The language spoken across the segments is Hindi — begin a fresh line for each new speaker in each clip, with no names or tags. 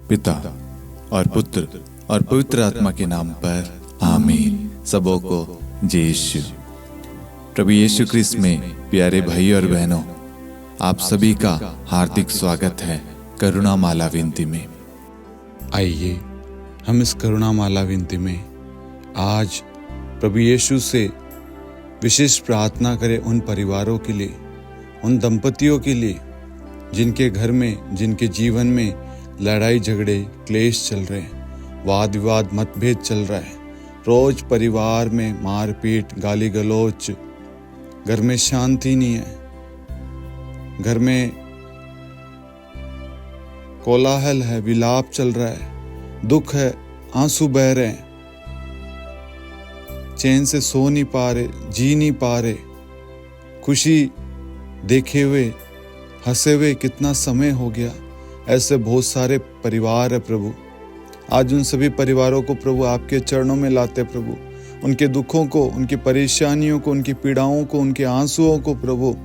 पिता और पुत्र और पवित्र आत्मा के नाम पर आमीन। सबों को जय यीशु। प्रभु यीशु क्रिस्त में प्यारे भाई और बहनों, आप सभी का हार्दिक स्वागत है करुणा माला विनती में।
आइए हम इस करुणा माला विनती में आज प्रभु यीशु से विशेष प्रार्थना करें उन परिवारों के लिए, उन दंपतियों के लिए जिनके घर में, जिनके जीवन में लड़ाई झगड़े क्लेश चल रहे हैं, वाद विवाद मतभेद चल रहा है, रोज परिवार में मारपीट गाली गलौच, घर में शांति नहीं है, घर में कोलाहल है, विलाप चल रहा है, दुख है, आंसू बह रहे हैं, चैन से सो नहीं पा रहे, जी नहीं पा रहे, खुशी देखे हुए हंसे हुए कितना समय हो गया। ऐसे बहुत सारे परिवार है प्रभु। आज उन सभी परिवारों को प्रभु आपके चरणों में लाते प्रभु, उनके दुखों को, उनकी परेशानियों को, उनकी पीड़ाओं को, उनके आंसुओं को प्रभु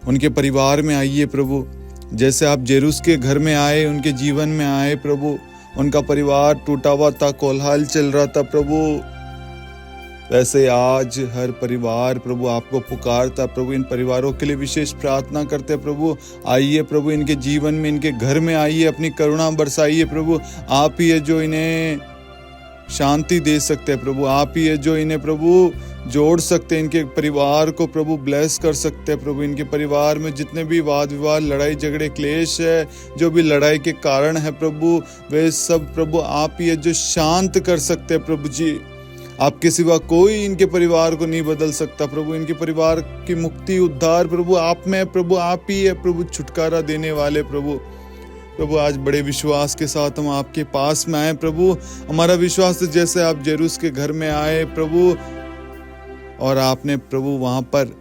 उनके परिवार में आइए प्रभु। जैसे आप जेरूस के घर में आए, उनके जीवन में आए प्रभु, उनका परिवार टूटा हुआ था, कोलाहल चल रहा था प्रभु, वैसे आज हर परिवार प्रभु आपको पुकारता प्रभु। इन परिवारों के लिए विशेष प्रार्थना करते प्रभु। आइए प्रभु, इनके जीवन में, इनके घर में आइए, अपनी करुणा बरसाइए प्रभु। आप ही है जो इन्हें शांति दे सकते हैं प्रभु, आप ही है जो इन्हें प्रभु जोड़ सकते हैं, इनके परिवार को प्रभु ब्लेस कर सकते हैं प्रभु। इनके परिवार में जितने भी वाद विवाद, लड़ाई झगड़े क्लेश है, जो भी लड़ाई के कारण है प्रभु, वे सब प्रभु आप ही है जो शांत कर सकते हैं प्रभु जी। आपके सिवा कोई इनके परिवार को नहीं बदल सकता प्रभु। इनके परिवार की मुक्ति उद्धार प्रभु आप में प्रभु, आप ही है प्रभु छुटकारा देने वाले प्रभु। आज बड़े विश्वास के साथ हम आपके पास में आए प्रभु। हमारा विश्वास है जैसे आप जेरूस के घर में आए प्रभु और आपने प्रभु वहां पर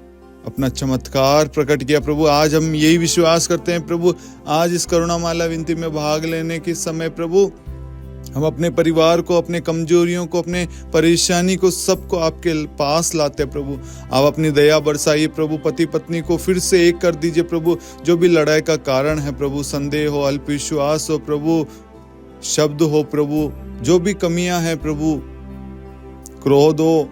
अपना चमत्कार प्रकट किया प्रभु, आज हम यही विश्वास करते हैं प्रभु। आज इस करुणा माला विनती में भाग लेने के समय प्रभु हम अपने परिवार को, अपने कमजोरियों को, अपने परेशानी को, सबको आपके पास लाते प्रभु। आप अपनी दया बरसाइए प्रभु। पति पत्नी को फिर से एक कर दीजिए प्रभु। जो भी लड़ाई का कारण है प्रभु, संदेह हो, अल्प विश्वास हो प्रभु, शब्द हो प्रभु, जो भी कमियां हैं प्रभु, क्रोध हो,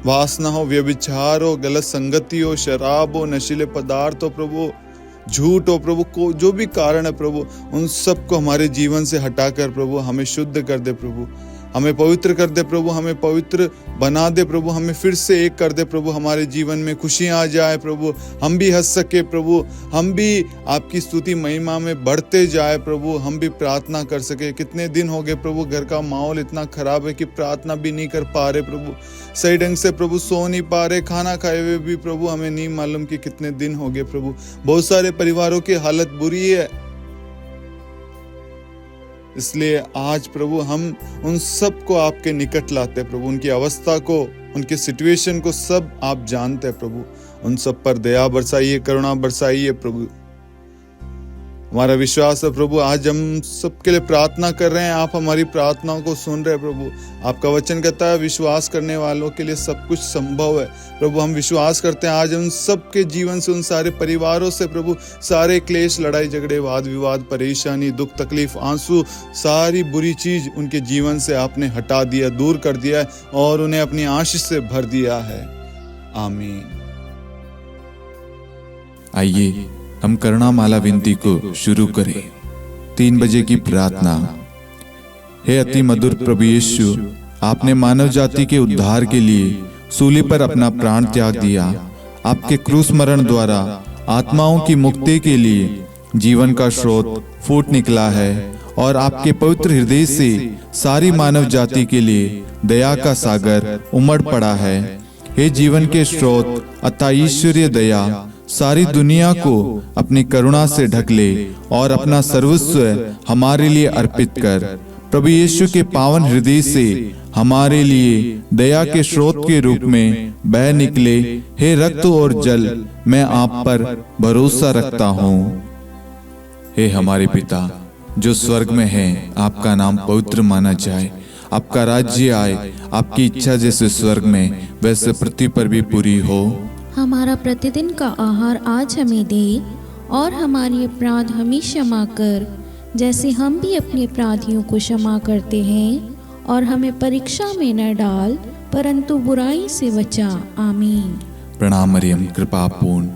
वासना हो, व्यभिचार हो, गलत संगति हो, शराब हो, नशीले पदार्थ हो प्रभु, झूठ हो प्रभु, को जो भी कारण है प्रभु, उन सबको हमारे जीवन से हटाकर प्रभु हमें शुद्ध कर दे प्रभु, हमें पवित्र कर दे प्रभु, हमें पवित्र बना दे प्रभु, हमें फिर से एक कर दे प्रभु। हमारे जीवन में खुशियां आ जाए प्रभु, हम भी हंस सके प्रभु, हम भी आपकी स्तुति महिमा में बढ़ते जाए प्रभु, हम भी प्रार्थना कर सके। कितने दिन हो गए प्रभु, घर का माहौल इतना खराब है कि प्रार्थना भी नहीं कर पा रहे प्रभु, सही ढंग से प्रभु सो नहीं पा रहे, खाना खाए हुए भी प्रभु हमें नहीं मालूम कि कितने दिन हो गए प्रभु। बहुत सारे परिवारों की हालत बुरी है, इसलिए आज प्रभु हम उन सब को आपके निकट लाते प्रभु। उनकी अवस्था को, उनके सिचुएशन को सब आप जानते हैं प्रभु। उन सब पर दया बरसाइए, करुणा बरसाइए प्रभु। हमारा विश्वास है प्रभु, आज हम सबके लिए प्रार्थना कर रहे हैं, आप हमारी प्रार्थनाओं को सुन रहे हैं प्रभु। आपका वचन कहता है विश्वास करने वालों के लिए सब कुछ संभव है प्रभु। हम विश्वास करते हैं आज उन सबके जीवन से, उन सारे परिवारों से प्रभु, सारे क्लेश, लड़ाई झगड़े, वाद विवाद, परेशानी, दुख तकलीफ, आंसू, सारी बुरी चीज उनके जीवन से आपने हटा दिया, दूर कर दिया है और उन्हें अपनी आशीष से भर दिया है। आमीन।
आइए हम करुणा माला विनती को शुरू करें। 3 बजे की प्रार्थना। हे अति मधुर प्रभु यीशु, आपने मानव जाति के उद्धार के लिए सूली पर अपना प्राण त्याग दिया। आपके क्रूस मरण द्वारा आत्माओं की मुक्ति के लिए जीवन का स्रोत फूट निकला है और आपके पवित्र हृदय से सारी मानव जाति के लिए दया का सागर उमड़ पड़ा है। हे जीवन के स्रोत अतः ईश्वरीय दया सारी दुनिया को अपनी करुणा से ढक ले और अपना सर्वस्व हमारे लिए अर्पित कर। प्रभु यीशु के पावन हृदय से हमारे लिए दया के स्रोत के रूप में बह निकले। हे रक्त और जल, मैं आप पर भरोसा रखता हूँ। हे हमारे पिता जो स्वर्ग में है, आपका नाम पवित्र माना जाए, आपका राज्य आए, आपकी इच्छा जैसे स्वर्ग में वैसे पृथ्वी पर भी पूरी हो।
हमारा प्रतिदिन का आहार आज हमें दे और हमारे अपराध हमें क्षमा कर, जैसे हम भी अपने अपराधियों को क्षमा करते हैं। और हमें परीक्षा में न डाल, परंतु बुराई से बचा। आमीन।
प्रणाम मरियम, कृपा पूर्ण,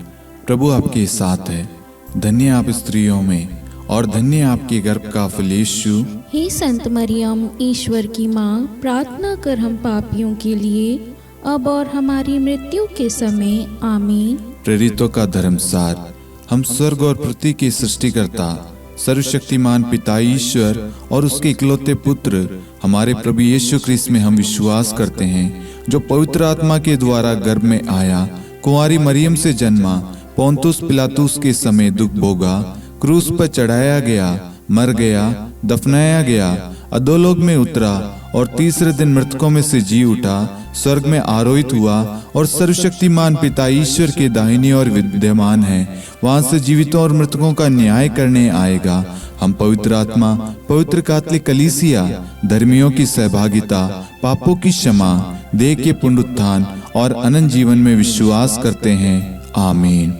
प्रभु आपके साथ है। धन्य आप स्त्रियों में और धन्य आपके गर्भ का फल यीशु।
हे संत मरियम, ईश्वर की माँ, प्रार्थना कर हम पापियों के लिए, अब और हमारी मृत्यु के समय। आमीन।
प्रेरितों का धर्मसार। हम स्वर्ग और पृथ्वी के सृष्टिकर्ता सर्वशक्तिमान पिता ईश्वर और उसके इकलौते पुत्र हमारे प्रभु यीशु ख्रीस्त में हम विश्वास करते हैं, जो पवित्र आत्मा के द्वारा गर्भ में आया, कुंवारी मरियम से जन्मा, पोंतुस पिलातुस के समय दुख भोगा, क्रूस पर चढ़ाया गया, मर गया, दफनाया गया, अधोलोक में उतरा और तीसरे दिन मृतकों में से जी उठा, स्वर्ग में आरोहित हुआ और सर्वशक्तिमान पिता ईश्वर के दाहिनी ओर विद्यमान है। वहां से जीवितों और मृतकों का न्याय करने आएगा। हम पवित्र आत्मा, पवित्र कैथोलिक कलीसिया, धर्मियों की सहभागिता, पापों की क्षमा, देह के पुनरुत्थान और अनंत जीवन में विश्वास करते हैं। आमीन।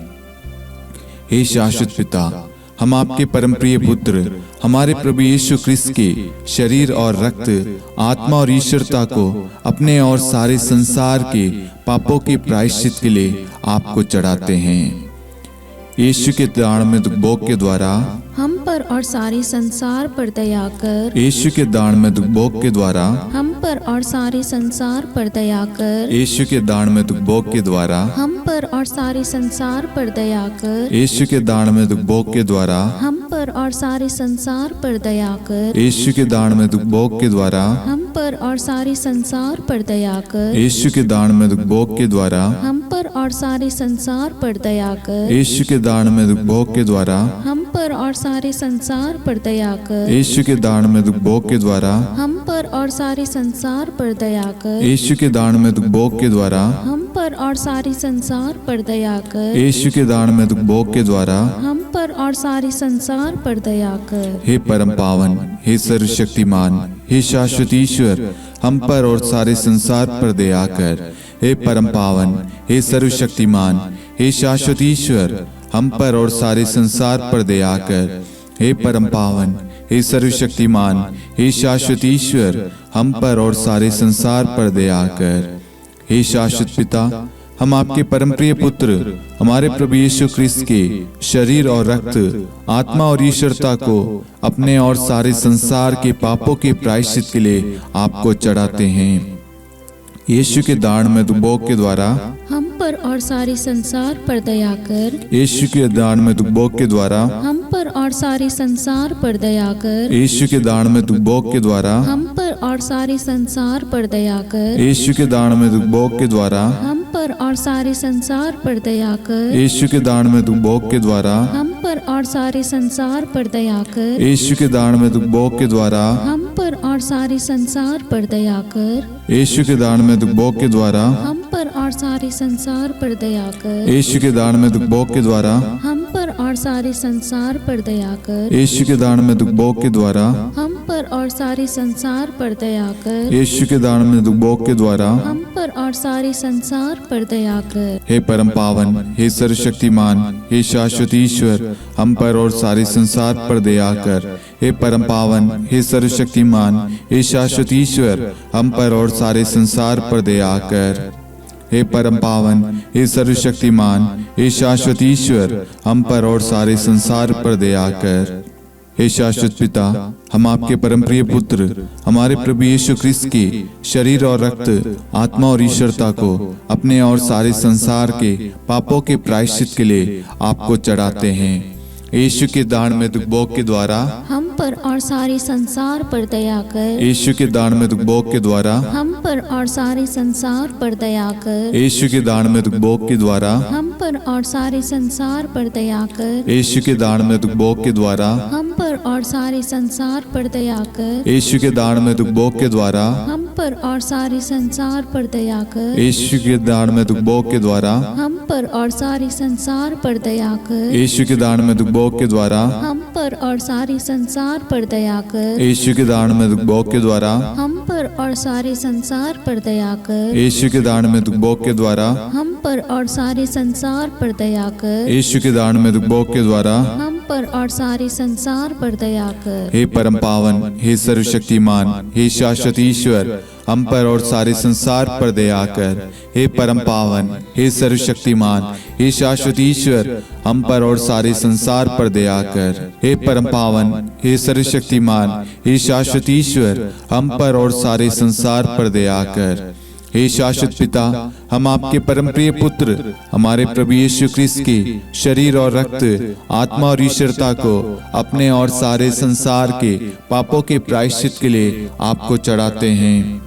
हे शाश्वत पिता, हम आपके परम प्रिय पुत्र हमारे प्रभु यीशु ख्रीस्त के शरीर और रक्त, आत्मा और ईश्वरता को अपने और सारे संसार के पापों के प्रायश्चित के लिए आपको चढ़ाते हैं। यीशु के दान में दुखभोग के द्वारा
हम पर और सारे संसार पर दया कर।
यीशु के दान में दुखभोग के द्वारा
हम पर और सारे संसार पर दया कर।
यीशु के दान में दुखभोग के द्वारा
हम पर और सारे संसार पर दया कर।
यीशु के दान में दुखभोग के द्वारा
हम पर और सारे संसार पर दया कर।
यीशु के दान में दुखभोग के द्वारा
हम पर और सारे संसार पर दया कर।
यीशु के दान में दुखभोग के द्वारा
हम पर और सारे संसार पर दया कर।
यीशु के दान में दुखभोग के द्वारा
हम पर और सारे संसार पर दया कर।
यीशु के दान में दुखभोग के द्वारा
हम पर और सारे संसार पर दया कर।
यीशु के दान में दुखभोग के द्वारा
हम पर और सारे संसार पर दया कर।
यीशु के दान में दुखभोग के द्वारा
हम पर और सारे संसार पर दया कर।
हे परम पावन, हे सर्वशक्तिमान, हे शाश्वत ईश्वर, हम पर और सारे संसार पर दया कर। हे परम पावन, हे सर्वशक्तिमान, हे शाश्वत ईश्वर, हम पर और सारे संसार पर दया कर। हे परम पावन, हे सर्वशक्तिमान, हे शाश्वत ईश्वर, हम पर और सारे संसार पर दया कर। हे शाश्वत पिता, हम आपके परम प्रिय पुत्र हमारे प्रभु यीशु ख्रीस्त के शरीर और रक्त, आत्मा और ईश्वरता को अपने और सारे संसार के पापों के प्रायश्चित के लिए आपको चढ़ाते हैं। यीशु के दान में दुखभोग के द्वारा
हम पर और सारे संसार पर दया कर।
यीशु के दान में दुखभोग के द्वारा
हम पर और सारे संसार पर दया कर।
यीशु के दान में दुखभोग के द्वारा
हम पर और सारे संसार पर दया कर।
यीशु के दान में दुखभोग के द्वारा
हम पर और सारे संसार पर दया कर।
यीशु के दान में दुखभोग के द्वारा
हम पर और सारे संसार पर दया कर।
यीशु के दान में दुखभोग के द्वारा
हम पर और सारे संसार पर दया कर।
यीशु के दान में दुखभोग के द्वारा
हम पर और सारे संसार पर दया कर।
यीशु के दान में दुखभोग के द्वारा
हम पर और सारे संसार पर दया कर।
यीशु के दान में दुखभोग के द्वारा
हम पर और सारे संसार पर दया कर।
यीशु के दान में दुखभोग के द्वारा
हम पर और सारे संसार पर दया कर।
हे परम पावन, हे सर्वशक्तिमान, हे शाश्वत ईश्वर, हम पर और सारे संसार पर दया कर। हे परम पावन, हे सर्वशक्तिमान, हे शाश्वत ईश्वर, हम पर और सारे संसार पर दया कर। हे परम पावन, हे सर्वशक्तिमान, हे शाश्वत ईश्वर, हम पर और सारे संसार पर दया कर। हे शाश्वत पिता, हम आपके परम प्रिय पुत्र हमारे प्रभु यीशु ख्रीस्त के शरीर और रक्त, आत्मा और ईश्वरता को अपने और सारे संसार के पापों के प्रायश्चित के लिए आपको चढ़ाते हैं। यीशु के दान में दुखभोग के द्वारा
हम पर और सारे संसार पर दया कर।
यीशु के दान में दुखभोग के द्वारा
हम पर और सारे संसार पर दया कर।
यीशु के दान में दुखभोग के द्वारा
हम पर और सारे संसार पर दया कर।
यीशु के दान में दुखभोग के द्वारा
हम पर और सारे संसार पर दया कर।
यीशु के दान में दुखभोग के द्वारा
हम पर और सारे संसार पर दया कर।
यीशु के दान में दुखभोग के द्वारा
हम पर और सारे संसार पर दया कर।
यीशु के दान में दुखभोग दुखभोग के द्वारा
हम पर और सारे संसार पर दया कर।
यीशु के दान में दुखभोग के द्वारा
हम पर और सारे संसार पर दया कर।
यीशु के दान में दुखभोग के द्वारा
हम पर और सारे संसार पर दया कर।
यीशु के दान में दुखभोग के द्वारा
हम पर और सारे संसार पर दया कर।
हे परम पावन, हे सर्वशक्तिमान, हे शाश्वत ईश्वर, हम पर और सारे संसार पर दया कर। हे परम पावन, हे सर्वशक्तिमान, हे शाश्वत ईश्वर, हम पर और सारे संसार पर दया कर। हे परम पावन, हे सर्वशक्तिमान, हे शाश्वत ईश्वर, हम पर और सारे संसार पर दया कर। हे शाश्वत पिता, हम आपके परम प्रिय पुत्र हमारे प्रभु यीशु ख्रिस्त के शरीर और रक्त, आत्मा और ईश्वरता को अपने और सारे संसार के पापों के प्रायश्चित के लिए आपको चढ़ाते हैं।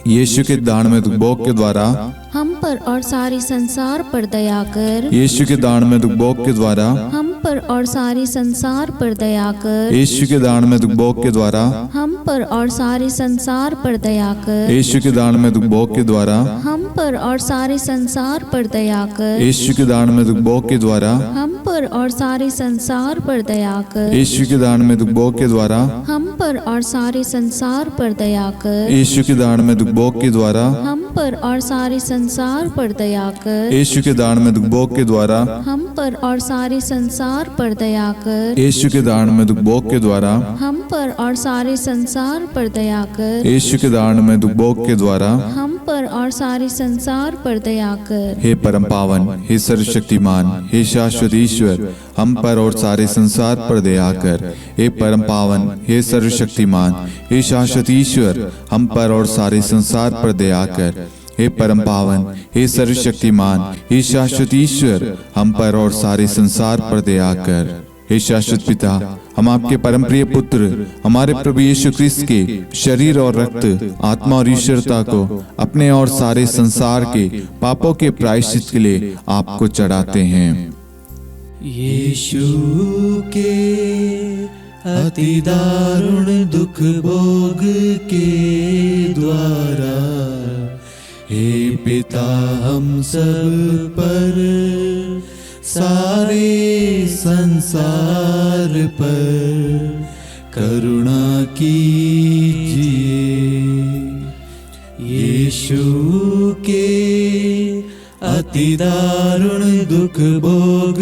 यीशु के दान में दुखभोग के द्वारा
हम पर और सारे संसार पर दया कर।
यीशु के दान में दुखभोग के द्वारा
हम पर और सारे संसार पर दया कर।
यीशु के दान में दुखभोग के द्वारा
हम पर और सारे संसार पर दया कर।
यीशु के दान में दुखभोग के द्वारा
हम पर और सारे संसार पर दया कर।
यीशु के दान में दुखभोग के द्वारा
हम पर और सारे संसार पर दया कर।
यीशु के दान में दुखभोग के द्वारा
हम पर और सारे संसार पर दया कर।
यीशु के दान में दुखभोग के द्वारा
हम पर और सारे संसार पर दया कर।
यीशु के दान में दुखभोग के द्वारा
हम पर और सारे संसार पर दया कर।
यीशु के दान में दुखभोग के द्वारा
हम पर और सारे संसार पर दया कर।
यीशु के दान में दुखभोग के द्वारा
हम पर और सारे संसार पर दया कर।
हे परम पावन, हे सर्वशक्तिमान, हे शाश्वत ईश्वर, हम पर और सारे संसार पर दया कर। हे परम पावन, हे सर्वशक्तिमान, हे शाश्वत ईश्वर, हम पर और सारे संसार पर दया कर। हे परम पावन, हे सर्वशक्तिमान, हे शाश्वत ईश्वर, हम पर और सारे संसार पर दया कर। हे शाश्वत पिता, हम आपके परम प्रिय पुत्र हमारे प्रभु यीशु ख्रिस्त के शरीर और रक्त, आत्मा और ईश्वरता को अपने और सारे संसार के पापों के प्रायश्चित के लिए आपको चढ़ाते हैं।
यीशु के अति दारुण दुख भोग के द्वारा हे पिता हम सब पर, सारे संसार पर करुणा कीजिए। यीशु के अति दारुण दुख भोग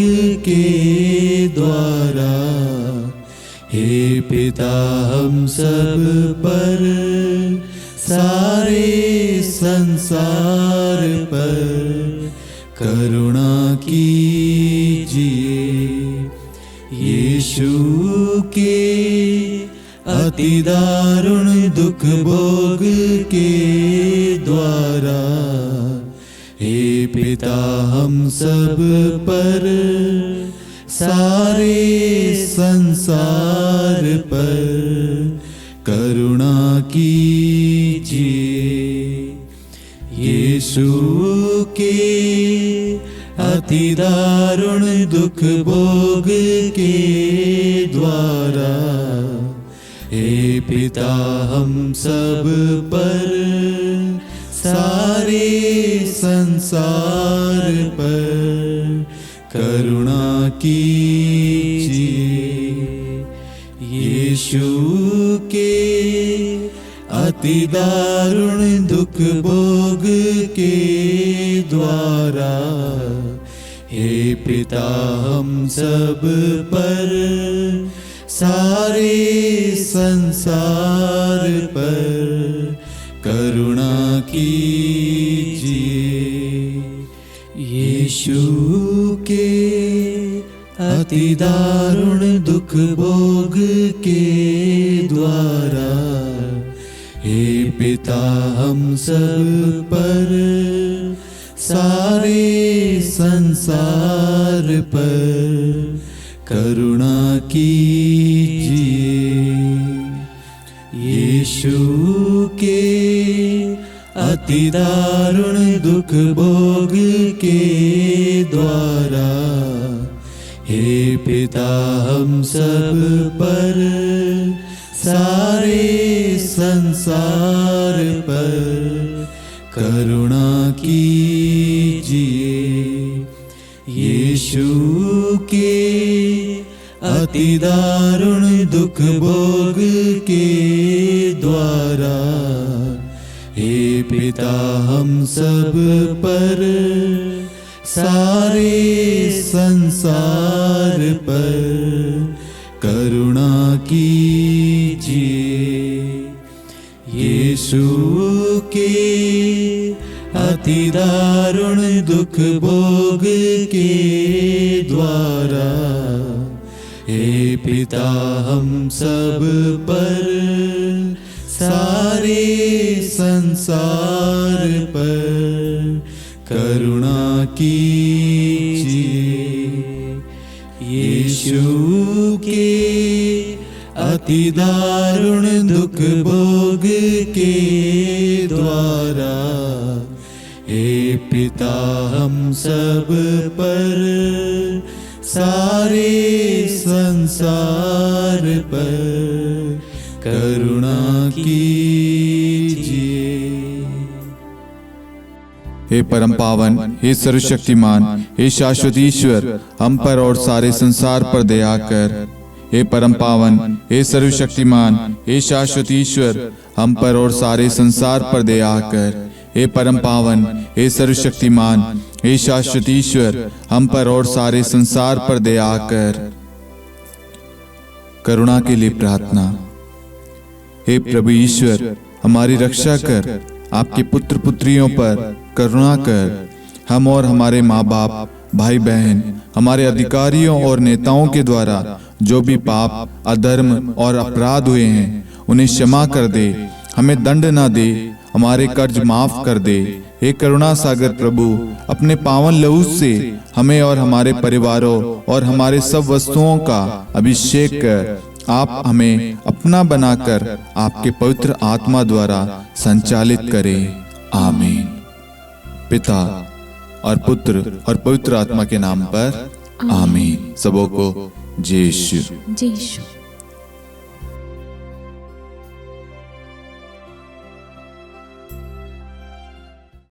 के द्वारा हे पिता हम सब पर, सारे संसार पर करुणा कीजिए। यीशु के अति दारुण दुख भोग के द्वारा हे पिता हम सब पर, सारे संसार पर करुणा कीजिए। यीशु के अति दारुण दुख भोग के द्वारा हे पिता हम सब पर, सारे संसार पर करुणा कीजिए। यीशु के अति दारुण दुख भोग के द्वारा हे पिता हम सब पर, सारे संसार पर करुणा कीजिए। यीशु के अति दारुण दुख भोग के द्वारा हे पिता हम सब पर, सारे संसार पर करुणा कीजिए। यीशु के अति दारुण दुख भोग के द्वारा हे पिता हम सब पर, सारे संसार पर करुणा कीजिए। यीशु के अति दारुण दुख भोग के द्वारा, हे पिता हम सब पर, सारे संसार पर करुणा कीजिए। यीशु के अति दारुण दुख भोग के द्वारा, हे पिता हम सब पर, सारे संसार पर करुणा कीजिए। यीशु के अति दारुण दुख भोग के द्वारा, हे पिता हम सब पर, सारे संसार पर करुणा कीजिए।
हे परम पावन, हे सर्वशक्तिमान, हे शाश्वत ईश्वर, हम पर और सारे संसार पर दया कर। हे परम पावन, हे सर्वशक्तिमान, हे शाश्वत ईश्वर, हम पर और सारे संसार पर दया कर। हे परम पावन, हे सर्वशक्तिमान, हे शाश्वत ईश्वर, हम पर और सारे संसार पर दया कर। करुणा के लिए प्रार्थना। हे प्रभु ईश्वर, हमारी रक्षा कर, आपके पुत्र पुत्रियों पर करुणा कर। हम और हमारे माँ बाप, भाई बहन, हमारे अधिकारियों और नेताओं के द्वारा जो भी पाप, अधर्म और अपराध हुए हैं, उन्हें क्षमा कर दे। हमें दंड ना दे, हमारे कर्ज माफ कर दे। हे करुणा सागर प्रभु, अपने पावन लहू से हमें और हमारे परिवारों और हमारे सब वस्तुओं का अभिषेक कर। आप हमें अपना बनाकर आपके पवित्र आत्मा द्वारा संचालित करें। आमीन। पिता और पुत्र और पवित्र आत्मा के नाम पर आमीन। सबों को जय यीशु।
जय यीशु।